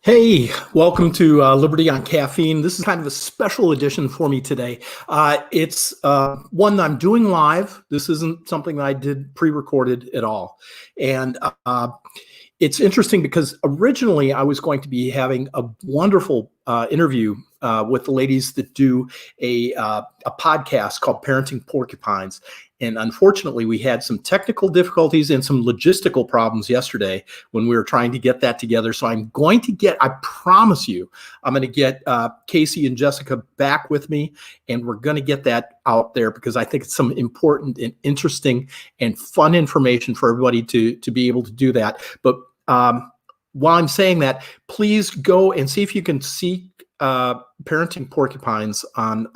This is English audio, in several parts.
Hey, welcome to Liberty on Caffeine. This is kind of a special edition for me today. It's one that I'm doing live. This isn't something that I did pre-recorded at all. And it's interesting because originally I was going to be having a wonderful interview with the ladies that do a podcast called Parenting Porcupines. And unfortunately, we had some technical difficulties and some logistical problems yesterday when we were trying to get that together. So I promise you, I'm going to get Casey and Jessica back with me, and we're going to get that out there because I think it's some important and interesting and fun information for everybody to be able to do that. But while I'm saying that, please go and see if you can see Parenting Porcupines on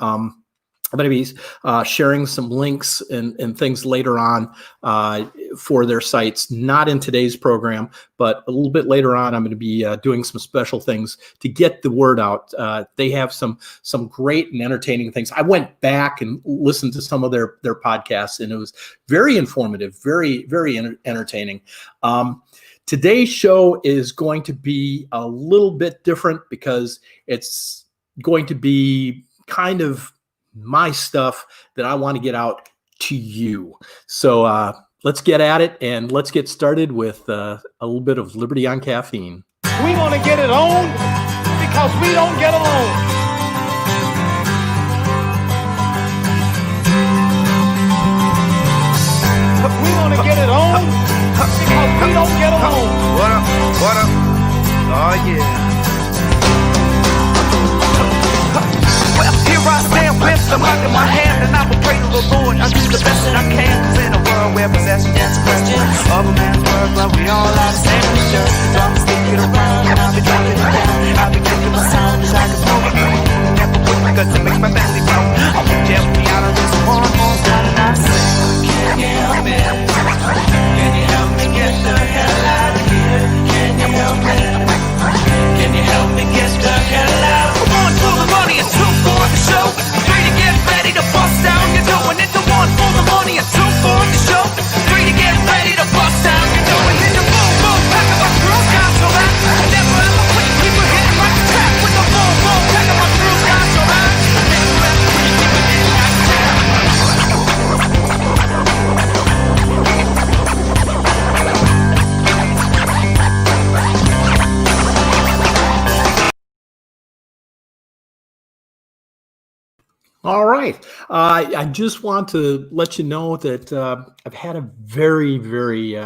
I'm going to be sharing some links and things later on for their sites, not in today's program, but a little bit later on, I'm going to be doing some special things to get the word out. They have some great and entertaining things. I went back and listened to some of their podcasts, and it was very informative, very, very entertaining. Today's show is going to be a little bit different because it's going to be kind of my stuff that I want to get out to you. So let's get at it, and let's get started with a little bit of Liberty on Caffeine. We want to get it on because we don't get along. We want to get it on because we don't get along. What up? What up? Oh yeah. Well, here I stand with the mic in my hand, and I will pray to the Lord. I do the best that I can, 'cause in a world where possession is a question of a man's word, but we all are the same in the church. So I'm sticking around, and I'll be dropping it down. I'll be kicking my sound as I can smoke it. Never quit because it makes my family proud. I won't get me out of this one more time, and I say, can you help me? Can you help me get the hell out of here? Can you help me? Can you help me get the hell out? One for the money and two for the show. Three to get ready to bust down. You're doing it. The one for the money and two for the show. Three to get ready to bust down. You're doing it. The boom boom pack of my crew down so that never ever quit. Keep it hitting like a tap with the boom boom pack of my crew down so that never ever quit. Keep it hitting like a tap. All right. I just want to let you know that I've had a very, very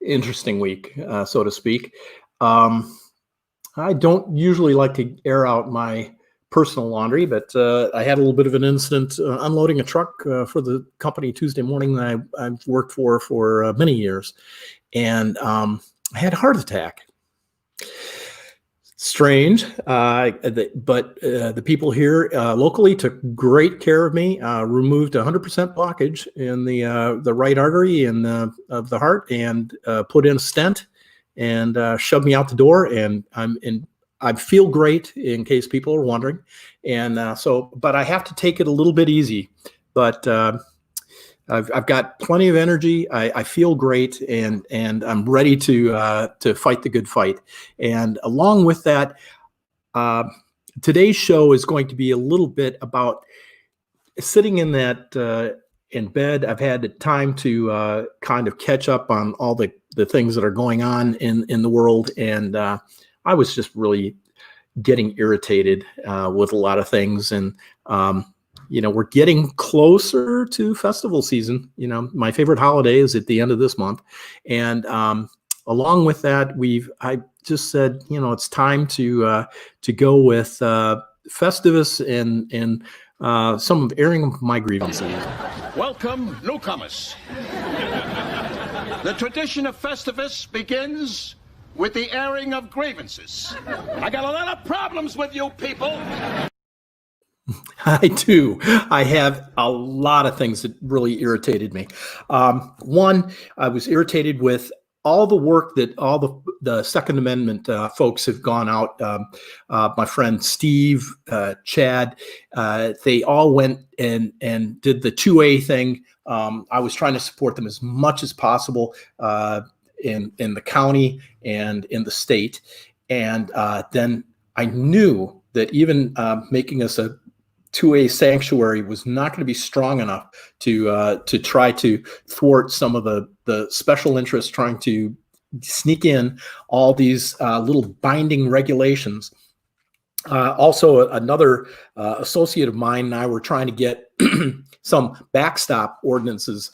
interesting week, so to speak. I don't usually like to air out my personal laundry, but I had a little bit of an incident unloading a truck for the company Tuesday morning that I've worked for many years. And I had a heart attack. Strange, but the people here locally took great care of me, removed 100% blockage in the right artery and of the heart, and put in a stent and shoved me out the door. And I feel great, in case people are wondering. And but I have to take it a little bit easy. But I've got plenty of energy. I feel great, and I'm ready to fight the good fight. And along with that, today's show is going to be a little bit about sitting in that in bed. I've had time to kind of catch up on all the things that are going on in the world, and I was just really getting irritated with a lot of things. And we're getting closer to festival season. My favorite holiday is at the end of this month. And along with that, I just said, it's time to go with Festivus and some of airing of my grievances. Welcome, newcomers. The tradition of Festivus begins with the airing of grievances. I got a lot of problems with you people. I do. I have a lot of things that really irritated me. One, I was irritated with all the work that all the Second Amendment folks have gone out. My friend Steve, Chad, they all went and did the 2A thing. I was trying to support them as much as possible in the county and in the state. And then I knew that even making us a 2A sanctuary was not going to be strong enough to try to thwart some of the special interests trying to sneak in all these little binding regulations. Also, another associate of mine and I were trying to get some backstop ordinances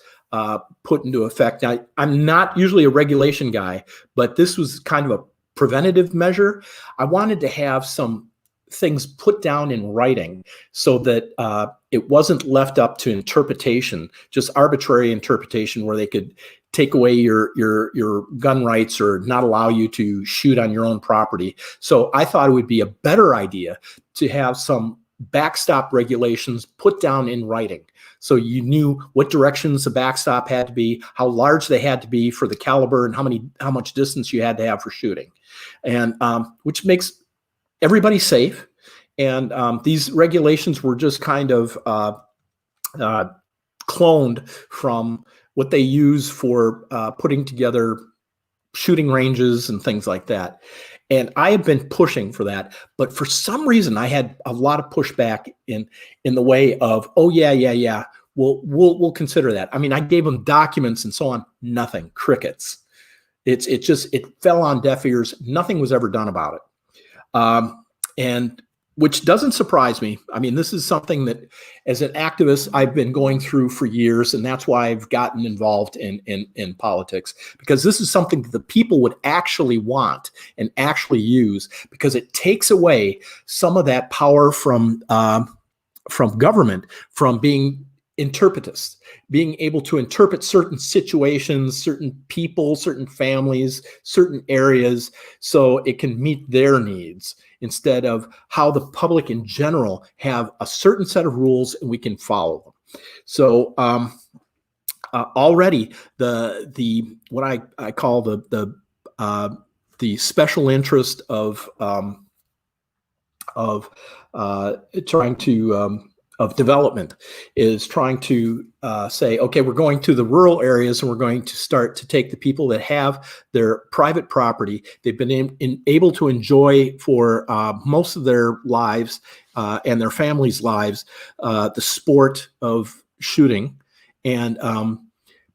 put into effect. Now, I'm not usually a regulation guy, but this was kind of a preventative measure. I wanted to have some things put down in writing so that it wasn't left up to interpretation, just arbitrary interpretation where they could take away your gun rights or not allow you to shoot on your own property. So I thought it would be a better idea to have some backstop regulations put down in writing. So you knew what directions the backstop had to be, how large they had to be for the caliber, and how much distance you had to have for shooting, and which makes everybody safe. And these regulations were just kind of cloned from what they use for putting together shooting ranges and things like that. And I have been pushing for that, but for some reason I had a lot of pushback in the way of, oh yeah, we'll consider that. I mean, I gave them documents and so on, nothing, crickets. It fell on deaf ears. Nothing was ever done about it. And which doesn't surprise me. I mean, this is something that as an activist, I've been going through for years, and that's why I've gotten involved in politics, because this is something that the people would actually want and actually use, because it takes away some of that power from government, from being interpretist, being able to interpret certain situations, certain people, certain families, certain areas, so it can meet their needs, instead of how the public in general have a certain set of rules and we can follow them. So already the what I call the special interest of trying to of development is trying to say, okay, we're going to the rural areas and we're going to start to take the people that have their private property they've been able to enjoy for most of their lives and their families' lives, the sport of shooting. And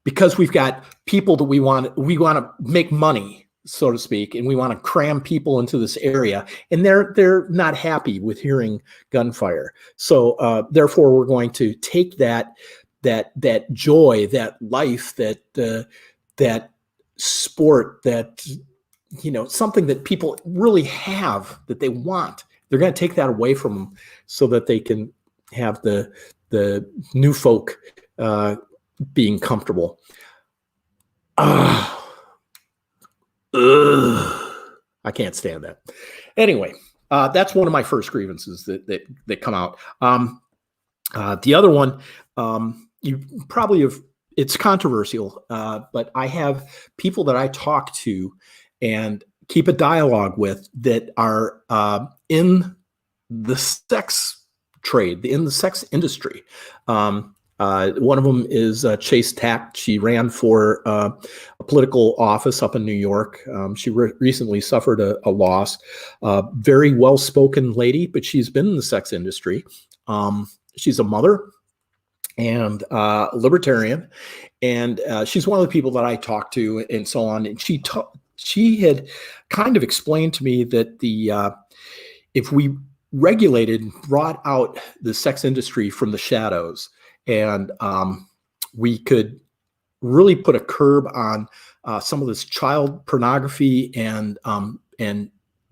because we've got people that we want to make money, so to speak, and we want to cram people into this area, and they're not happy with hearing gunfire. So therefore, we're going to take that joy, that life, that sport, that something that people really have that they want. They're going to take that away from them so that they can have the new folk being comfortable. I can't stand that. Anyway, that's one of my first grievances that come out. The other one, you probably have, it's controversial, but I have people that I talk to and keep a dialogue with that are in the sex trade, in the sex industry. One of them is Chase Tack. She ran for a political office up in New York. She recently suffered a loss. Very well-spoken lady, but she's been in the sex industry. She's a mother and libertarian, and she's one of the people that I talk to and so on. And she had kind of explained to me that if we regulated, brought out the sex industry from the shadows, and we could really put a curb on some of this child pornography and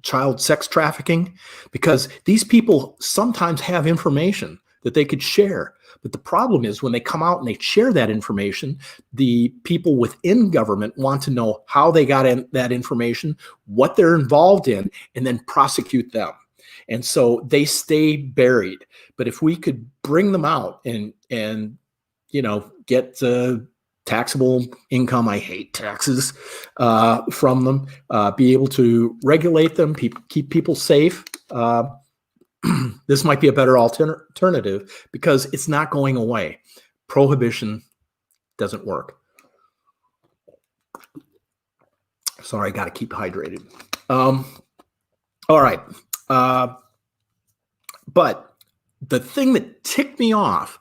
child sex trafficking, because these people sometimes have information that they could share. But the problem is when they come out and they share that information, the people within government want to know how they got that information, what they're involved in, and then prosecute them. And so they stay buried. But if we could bring them out and get taxable income, I hate taxes, from them, be able to regulate them, keep people safe, this might be a better alternative, because it's not going away. Prohibition doesn't work. Sorry, I got to keep hydrated. All right. But the thing that ticked me off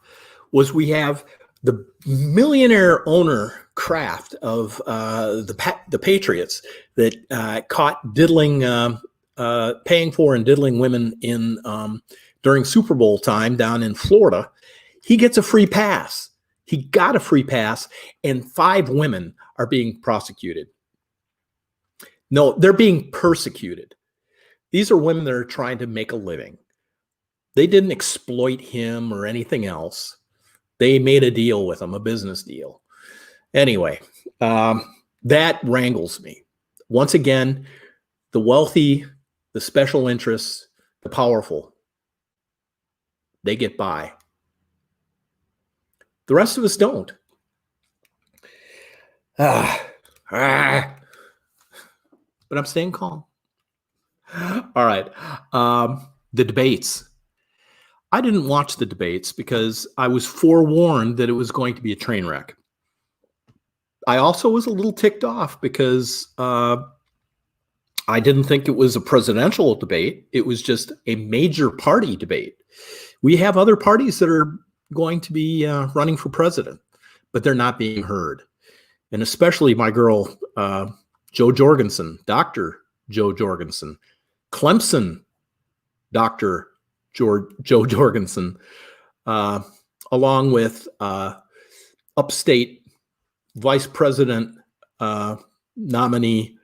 was we have the millionaire owner Kraft of the Patriots that caught diddling, paying for and diddling women in during Super Bowl time down in Florida. He gets a free pass. He got a free pass, and 5 women are being prosecuted. No, they're being persecuted. These are women that are trying to make a living. They didn't exploit him or anything else. They made a deal with him, a business deal. Anyway, that wrangles me. Once again, the wealthy, the special interests, the powerful, they get by. The rest of us don't. But I'm staying calm. All right. The debates. I didn't watch the debates because I was forewarned that it was going to be a train wreck. I also was a little ticked off because I didn't think it was a presidential debate. It was just a major party debate. We have other parties that are going to be running for president, but they're not being heard. And especially my girl, Jo Jorgensen, Dr. Jo Jorgensen, Clemson, Dr. Jo Jorgensen, along with upstate vice president nominee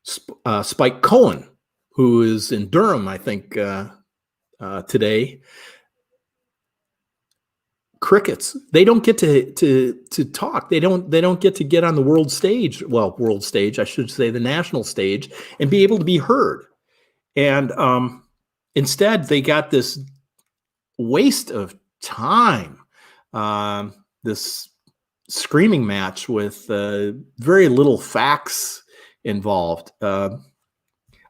Spike Cohen, who is in Durham, I think, today. Crickets. They don't get to talk. They don't get to get on the world stage. Well, world stage, I should say, the national stage, and be able to be heard. And instead, they got this waste of time, this screaming match with very little facts involved. I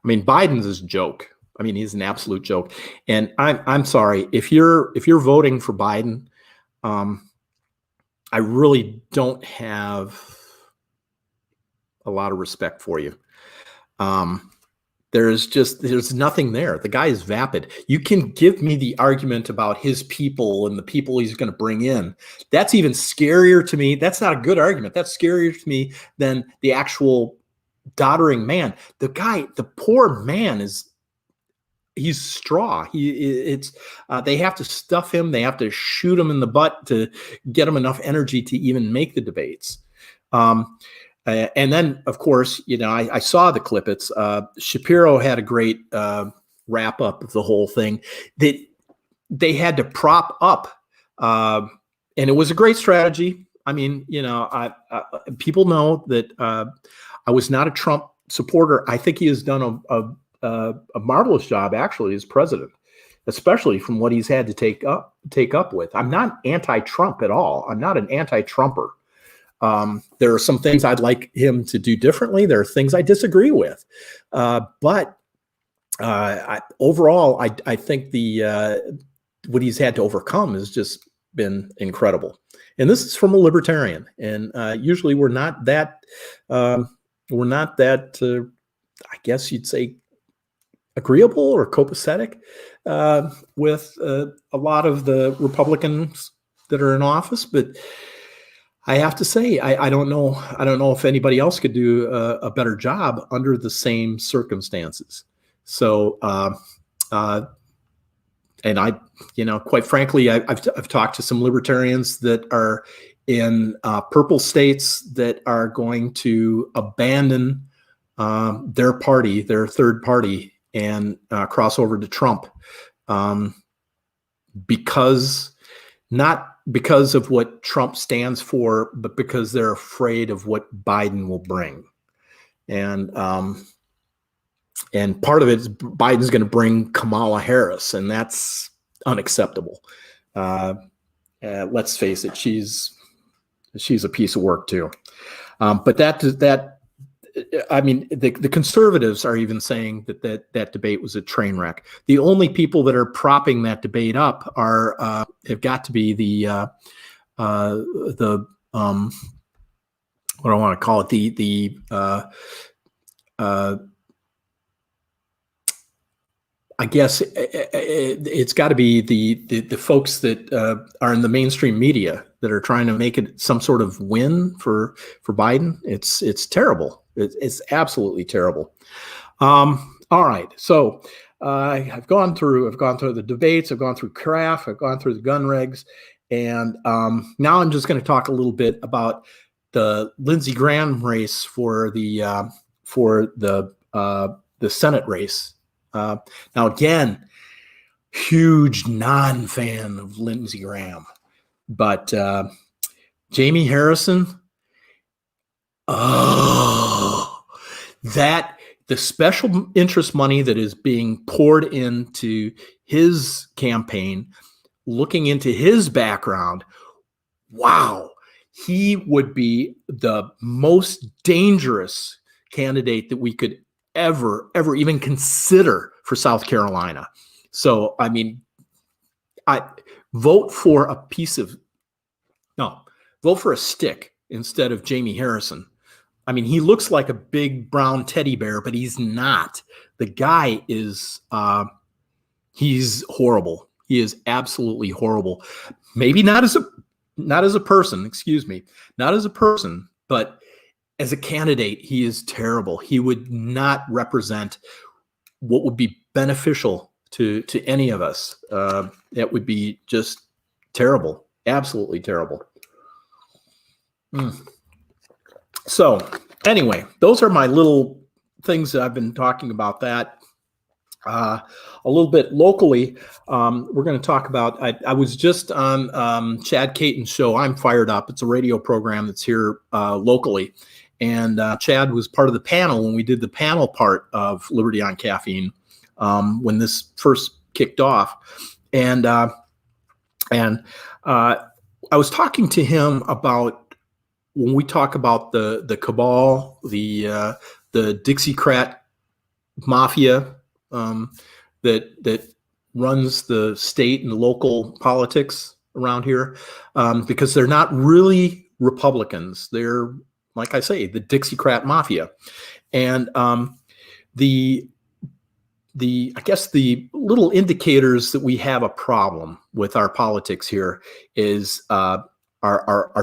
mean, Biden's is a joke. I mean, he's an absolute joke. And I'm sorry if you're voting for Biden. I really don't have a lot of respect for you. There's nothing there. The guy is vapid. You can give me the argument about his people and the people he's going to bring in. That's even scarier to me. That's not a good argument. That's scarier to me than the actual doddering man. The guy, the poor man he's straw. They have to stuff him. They have to shoot him in the butt to get him enough energy to even make the debates. And then, of course, I saw the clippets. Shapiro had a great wrap up of the whole thing that they had to prop up. And it was a great strategy. I mean, people know that I was not a Trump supporter. I think he has done a marvelous job, actually, as president, especially from what he's had to take up with. I'm not anti-Trump at all. I'm not an anti-Trumper. There are some things I'd like him to do differently. There are things I disagree with. But overall, I think what he's had to overcome has just been incredible. And this is from a libertarian. And usually we're not that, I guess you'd say, agreeable or copacetic with a lot of the Republicans that are in office. But I have to say, I don't know if anybody else could do a better job under the same circumstances. So, and I, quite frankly, I've talked to some libertarians that are in purple states that are going to abandon their party, their third party, and cross over to Trump, not because of what Trump stands for, but because they're afraid of what Biden will bring. And part of it is Biden's going to bring Kamala Harris, and that's unacceptable. Let's face it, she's a piece of work too. But I mean, the conservatives are even saying that debate was a train wreck. The only people that are propping that debate up have got to be the what do I want to call it? I guess it's got to be the folks that are in the mainstream media that are trying to make it some sort of win for Biden. It's terrible. It's absolutely terrible. All right, so I've gone through the debates. I've gone through craft. I've gone through the gun regs, and now I'm just going to talk a little bit about the Lindsey Graham race for the Senate race. Now, again, huge non-fan of Lindsey Graham, but Jamie Harrison, that the special interest money that is being poured into his campaign, looking into his background, wow, he would be the most dangerous candidate that we could ever even consider for South Carolina. So, I mean, I vote for a stick instead of Jamie Harrison. I mean, he looks like a big brown teddy bear, but he's not. The guy is, he's horrible. He is absolutely horrible. Maybe not as a person, but as a candidate, he is terrible. He would not represent what would be beneficial to any of us. That would be just terrible, absolutely terrible. So anyway, those are my little things that I've been talking about that. A little bit locally, we're going to talk about, I was just on Chad Caton's show, I'm Fired Up. It's a radio program that's here locally. And Chad was part of the panel when we did the panel part of Liberty on Caffeine when this first kicked off. And I was talking to him about when we talk about the cabal, the Dixiecrat Mafia that runs the state and the local politics around here, because they're not really Republicans. They're, like I say, the Dixiecrat Mafia. And I guess the little indicators that we have a problem with our politics here is our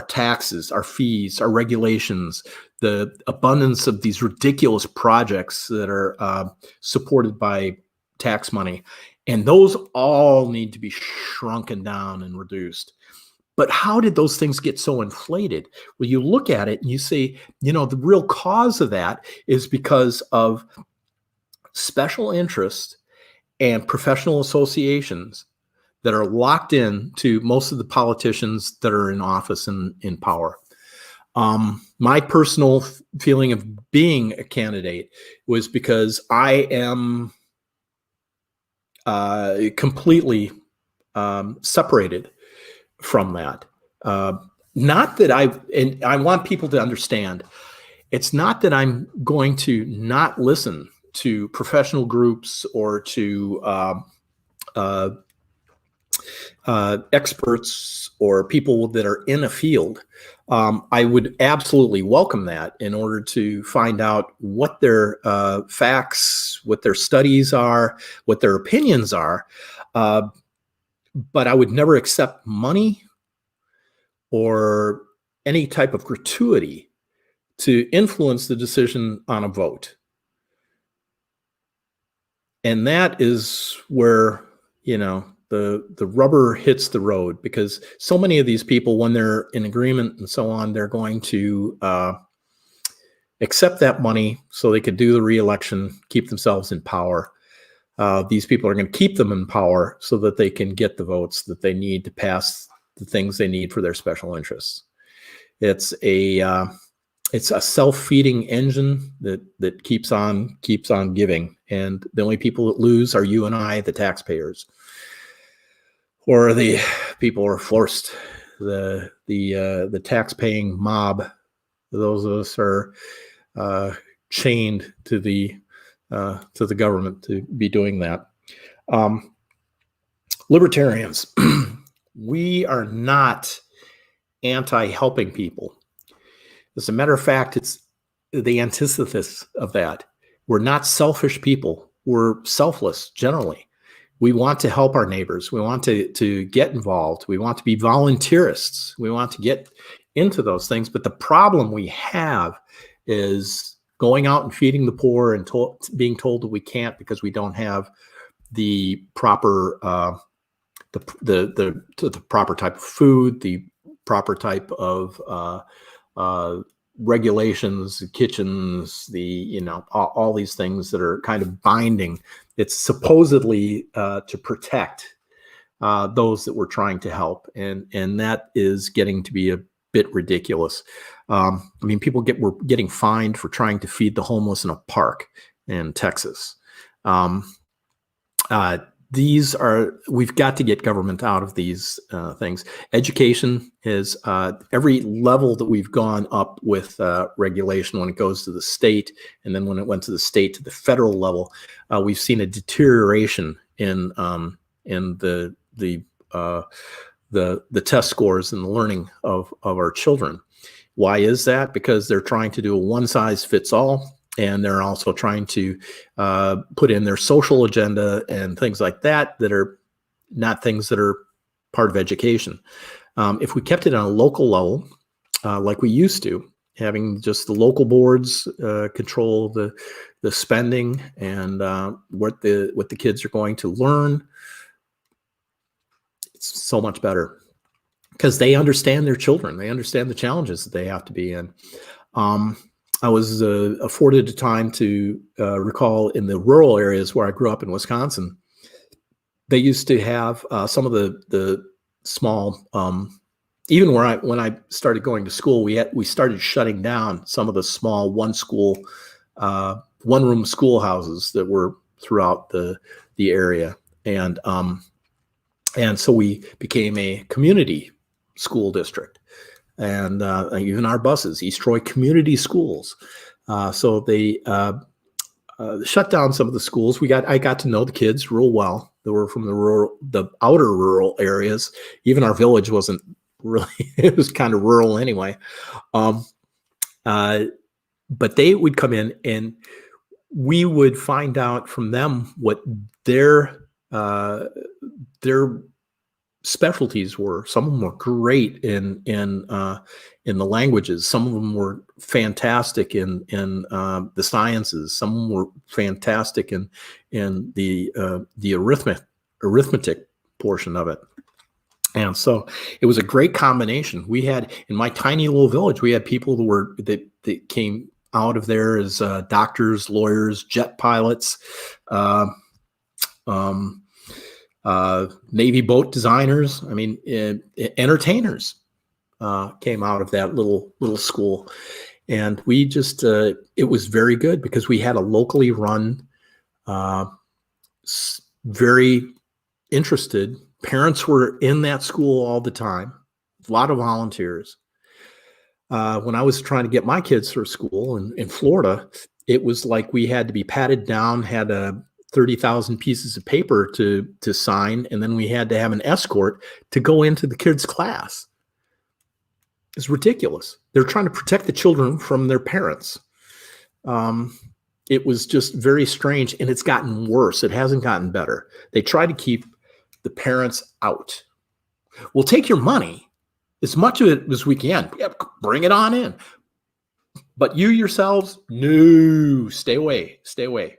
taxes, our fees, our regulations, the abundance of these ridiculous projects that are supported by tax money. And those all need to be shrunken down and reduced. But how did those things get so inflated? Well, you look at it and you say, the real cause of that is because of special interests and professional associations that are locked in to most of the politicians that are in office and in power. My personal feeling of being a candidate was because I am completely separated from that. Not that I want people to understand, it's not that I'm going to not listen to professional groups or to experts or people that are in a field. I would absolutely welcome that in order to find out what their facts, what their studies are, what their opinions are. But I would never accept money or any type of gratuity to influence the decision on a vote. And that is where, the rubber hits the road, because so many of these people, when they're in agreement and so on, they're going to accept that money so they could do the re-election, keep themselves in power. These people are going to keep them in power so that they can get the votes that they need to pass the things they need for their special interests. It's a self-feeding engine that keeps on giving, and the only people that lose are you and I, the taxpayers, or the people who are forced, the tax-paying mob. Those of us are chained to the government to be doing that. Libertarians, we are not anti-helping people. As a matter of fact, it's the antithesis of that. We're not selfish people. we're selfless generally. We want to help our neighbors. We want to get involved. We want to be volunteerists. We want to get into those things. But the problem we have is going out and feeding the poor and being told that we can't because we don't have the proper the proper type of food, the proper type of regulations, kitchens, all these things that are kind of binding. It's supposedly to protect those that we're trying to help, and that is getting to be a bit ridiculous. I mean, were getting fined for trying to feed the homeless in a park in Texas. We've got to get government out of these things. Education is every level that we've gone up with regulation when it goes to the state, and then when it went to the state to the federal level, we've seen a deterioration in the test scores and the learning of our children. Why is that? Because they're trying to do a one size fits all. And they're also trying to put in their social agenda and things like that are not things that are part of education. If we kept it on a local level, like we used to, having just the local boards control the spending and what the kids are going to learn, it's so much better because they understand their children. They understand the challenges that they have to be in. I was afforded a time to recall in the rural areas where I grew up in Wisconsin. They used to have some of the small, even when I started going to school, we started shutting down some of the small one room schoolhouses that were throughout the area, and so we became a community school district. And even our buses, East Troy Community Schools. So they shut down some of the schools. I got to know the kids real well. They were from the outer rural areas. Even our village wasn't really, it was kind of rural anyway. But they would come in and we would find out from them what their specialties were. Some of them were great in the languages. Some of them were fantastic in the sciences. Some of them were fantastic in the arithmetic portion of it. And so it was a great combination. We had, in my tiny little village, we had people that came out of there as doctors, lawyers, jet pilots, Navy boat designers. I mean, entertainers came out of that little school, and we just it was very good because we had a locally run, very interested parents were in that school all the time. A lot of volunteers. When I was trying to get my kids through school in Florida, it was like we had to be patted down, had 30,000 pieces of paper to sign, and then we had to have an escort to go into the kids' class. It's ridiculous. They're trying to protect the children from their parents. It was just very strange, and it's gotten worse. It hasn't gotten better. They try to keep the parents out. We'll take your money, as much of it as we can. Yeah, bring it on in. But you yourselves, no, stay away, stay away.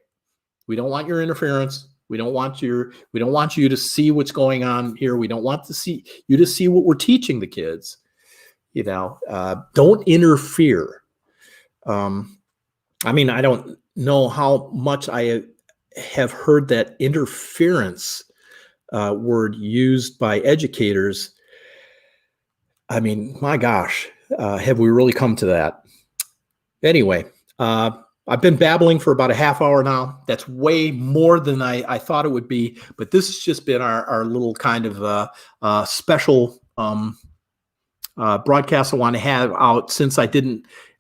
We don't want your interference. We don't want you to see what's going on here. We don't want you to see what we're teaching the kids. Don't interfere. I mean, I don't know how much I have heard that interference word used by educators. I mean, my gosh, have we really come to that? Anyway, I've been babbling for about a half hour now. That's way more than I thought it would be, but this has just been our little kind of special broadcast I want to have out since I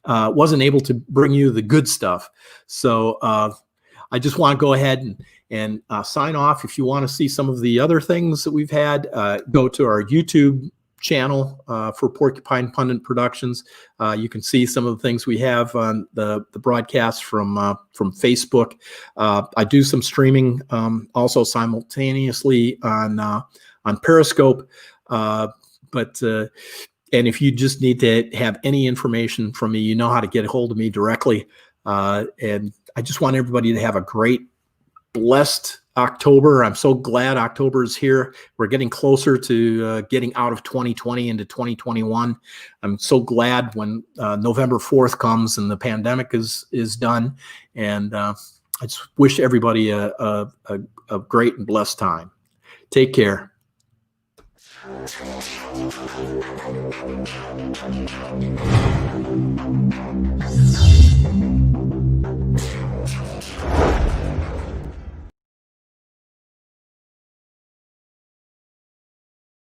wasn't able to bring you the good stuff. So I just want to go ahead and sign off. If you want to see some of the other things that we've had, go to our YouTube channel for Porcupine Pundit Productions. You can see some of the things we have on the broadcast from Facebook. I do some streaming also simultaneously on Periscope. And if you just need to have any information from me, you know how to get a hold of me directly. And I just want everybody to have a great, blessed October. I'm so glad October is here. We're getting closer to getting out of 2020 into 2021. I'm so glad when November 4th comes and the pandemic is done. And I just wish everybody a great and blessed time. Take care.